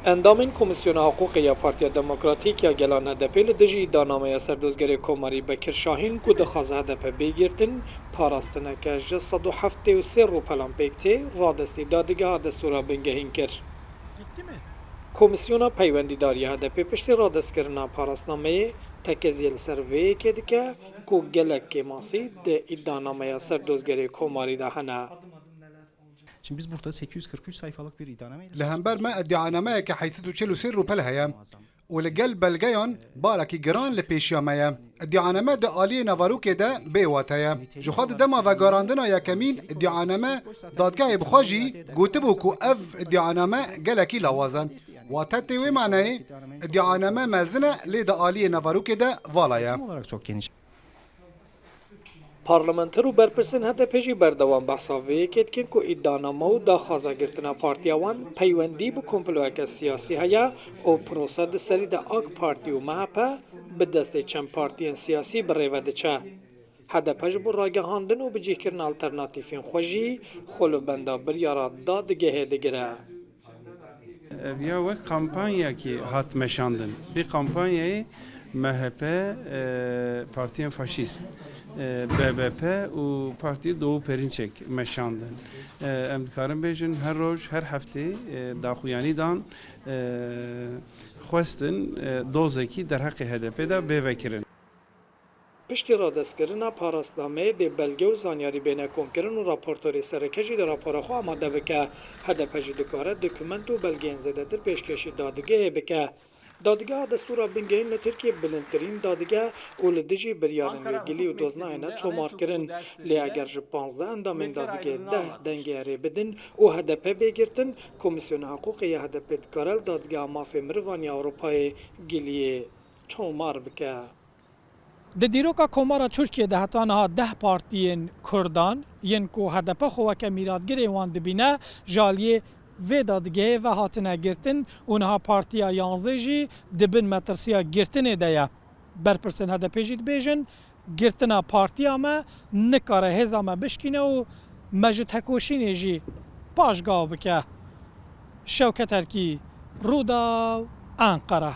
اندامین کمیسیون حقوق یا پارتی دموکراتیک یا گلان هدپی لدجی دانامه سردوزگری کماری بکر شاهین که دخواز هدپ بگیرتن پاراستنه که 673 رو پلان پیکتی رادستی دادگاه دستورا بنگهین کر. کمیسیون پیوندیداری هدپی پشتی رادست کرنا پاراستنامه تکزیل سروی که دیگه که گلک ماسی ده iddianameye serdozgeri komari da hene. Şimdi biz burada 843 sayfalık bir iddianame ile لهمبر ما ادعانامه که 843 روپل هيا ولقل بلغيون بالكي جران لبيشيامايا ادعانامه ده آلية نافاروكي ده بيواتايا جخاد دما و گاراندنا يا كمين ادعانامه دادگاه بخواجي قوتبو كو اف ادعانامه گلكي لوازن واتتي وي معناه ادعانامه مزنه لي ده آلية نافاروكي ده والايا olarak çok geniş. پارلمانتر و برپرسن هدف جی بردوام بحثاوی کتکن که ادانامه و داخوازا گرتنا پارتیاوان پیوندی بو کمپلوک سیاسی هیا او پروسه ده سری ده آگ پارتی و مهپه به دست چند پارتیان سیاسی بریوه ده چه. هدف جی بو راگهاندن و بجیه کرن آلترناتیفین خوشی خلو بنده بریارا دادگه دگره. یا وک kampanya ki hat meşandın. Bir kampanyayı MHP, Partiyen Faşist, BBP و Parti Doğu Perinçek meşandın. Em dikarin bejin her roj, her hafte daxuyani dan xwestin dozeki der haqqi HDP da bêvekirin. پشتی را دستگرنا پاراستنامه ده بلگه و زانیاری بینه کنکرن و راپورتوری سرکجی ده راپورا خو آماده بکه هدف جی دکاره دکومنت و بلگه انزده در پیشکشی دادگه بکه دادگاه دستورا بنگهین لترکیه بلندترین دادگاه و لدجی بریارن ویگلی و دوزناینه تومار کرن لی اگر جی 15 اندامین دادگه ده دنگه ری بدن و هدف بگیرتن کمیسیون حقوق یا هدف دکارل دادگاه مافی مروانی اروپای گلیه تومار بکه. د دیروکا کومارا ترکیه ده هتانها 10 پارتیین کردان ین کو هدف خو که میرادگری وان دبینه جالیه و دادگه و هاتنه گرتن اونها پارتیا 11 جی دبن مترسیا گرتنه ده برپرسن هدف جید بیژن گرتنا پارتیا ما نکاره هزامه بشکینه و مجد هکوشینه جی پاشگاه بکه شوکت هرکی رودا انقره